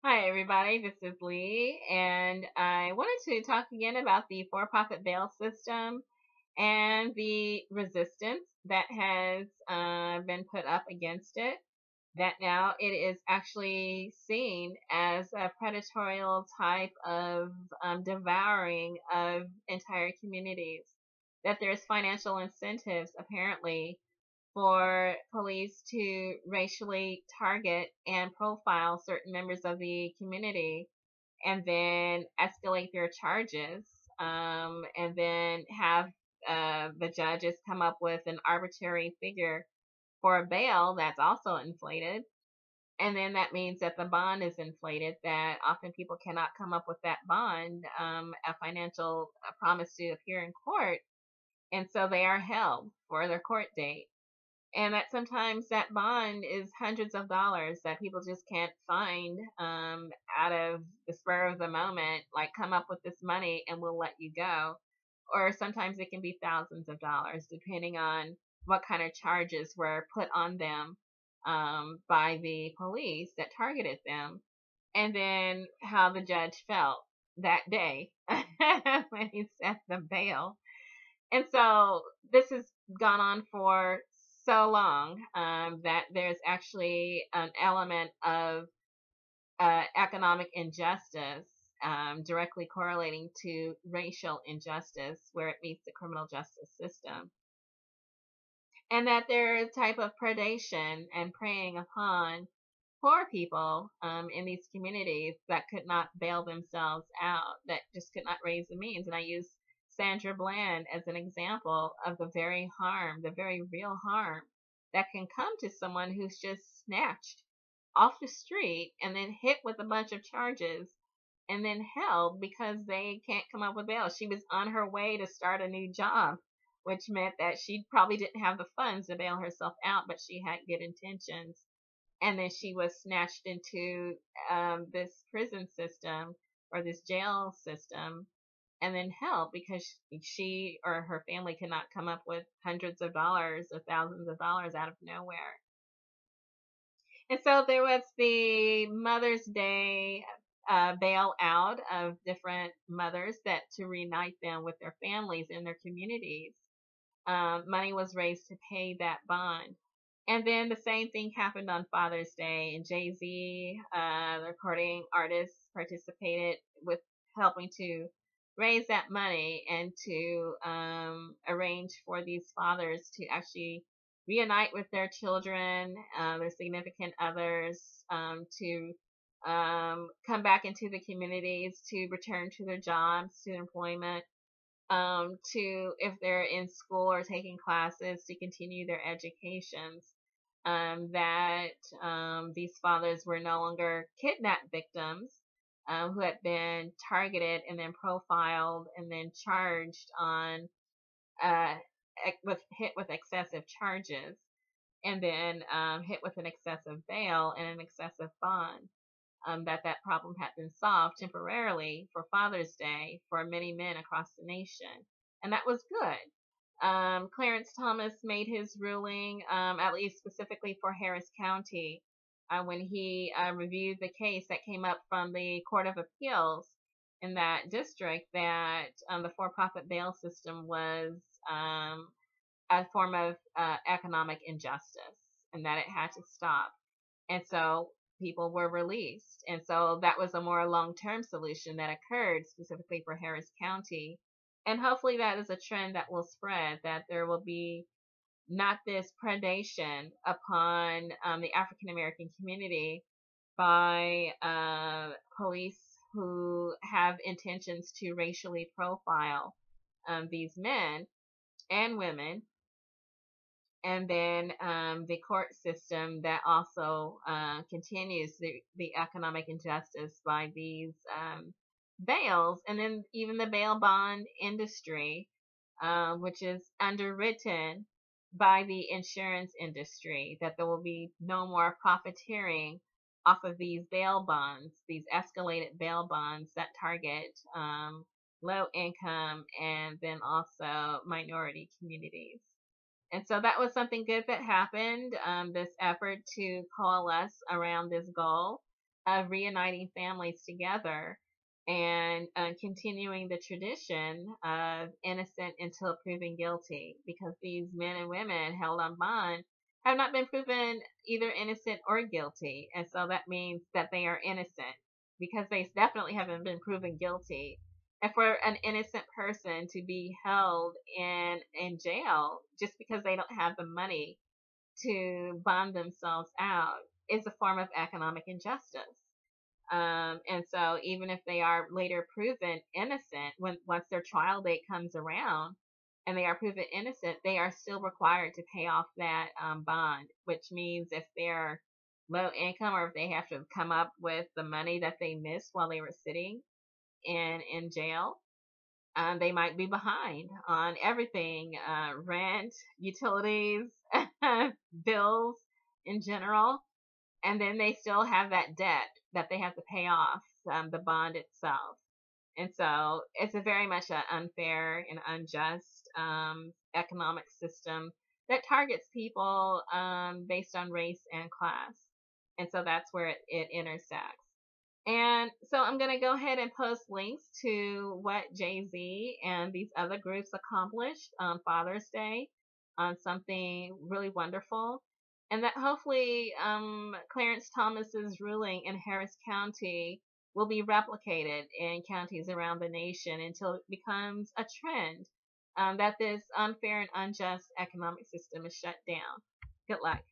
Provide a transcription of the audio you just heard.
Hi, everybody. This is Lee, and I wanted to talk again about the for profit bail system and the resistance that has been put up against it. That now it is actually seen as a predatory type of devouring of entire communities. That there's financial incentives, apparently, for police to racially target and profile certain members of the community and then escalate their charges, and then have the judges come up with an arbitrary figure for a bail that's also inflated. And then that means that the bond is inflated, that often people cannot come up with that bond, a financial promise to appear in court. And so they are held for their court date, and that sometimes that bond is hundreds of dollars that people just can't find, out of the spur of the moment, like come up with this money and we'll let you go. Or sometimes it can be thousands of dollars depending on what kind of charges were put on them, by the police that targeted them, and then how the judge felt that day when he set the bail. And so this has gone on for so long, that there's actually an element of economic injustice, directly correlating to racial injustice where it meets the criminal justice system. And that there is a type of predation and preying upon poor people, in these communities that could not bail themselves out, that just could not raise the means. And I use Sandra Bland as an example of the very harm, the very real harm that can come to someone who's just snatched off the street and then hit with a bunch of charges and then held because they can't come up with bail. She was on her way to start a new job, which meant that she probably didn't have the funds to bail herself out, but she had good intentions. And then she was snatched into, this prison system or this jail system, and then held because she or her family could not come up with hundreds of dollars or thousands of dollars out of nowhere. And so there was the Mother's Day bailout of different mothers that to reunite them with their families in their communities. Money was raised to pay that bond. And then the same thing happened on Father's Day, and Jay-Z, the recording artist, participated with helping to raise that money and to arrange for these fathers to actually reunite with their children, their significant others, to come back into the communities, to return to their jobs, to employment, to, if they're in school or taking classes, to continue their educations. That these fathers were no longer kidnapped victims, who had been targeted and then profiled and then charged on, uh, with hit with excessive charges, and then hit with an excessive bail and an excessive bond. That problem had been solved temporarily for Father's Day for many men across the nation, and that was good. Clarence Thomas made his ruling, at least specifically for Harris County, when he reviewed the case that came up from the Court of Appeals in that district, that the for-profit bail system was, a form of economic injustice, and that it had to stop. And so people were released. And so that was a more long term solution that occurred specifically for Harris County. And hopefully that is a trend that will spread, that there will be not this predation upon, the African American community by police who have intentions to racially profile, these men and women, and then the court system that also continues the economic injustice by these bails, and then even the bail bond industry, which is underwritten by the insurance industry, that there will be no more profiteering off of these bail bonds, these escalated bail bonds that target low income and then also minority communities. And so that was something good that happened, this effort to coalesce around this goal. of reuniting families together and continuing the tradition of innocent until proven guilty, because these men and women held on bond have not been proven either innocent or guilty. And so that means that they are innocent because they definitely haven't been proven guilty. And for an innocent person to be held in jail just because they don't have the money to bond themselves out is a form of economic injustice. And so even if they are later proven innocent, when once their trial date comes around and they are proven innocent, they are still required to pay off that bond, which means if they're low income or if they have to come up with the money that they missed while they were sitting in jail, they might be behind on everything, rent, utilities, bills in general, and then they still have that debt that they have to pay off, the bond itself. And so it's a very much an unfair and unjust economic system that targets people based on race and class. And so that's where it intersects. And so I'm going to go ahead and post links to what Jay-Z and these other groups accomplished on Father's Day, on something really wonderful. And that hopefully Clarence Thomas's ruling in Harris County will be replicated in counties around the nation until it becomes a trend, that this unfair and unjust economic system is shut down. Good luck.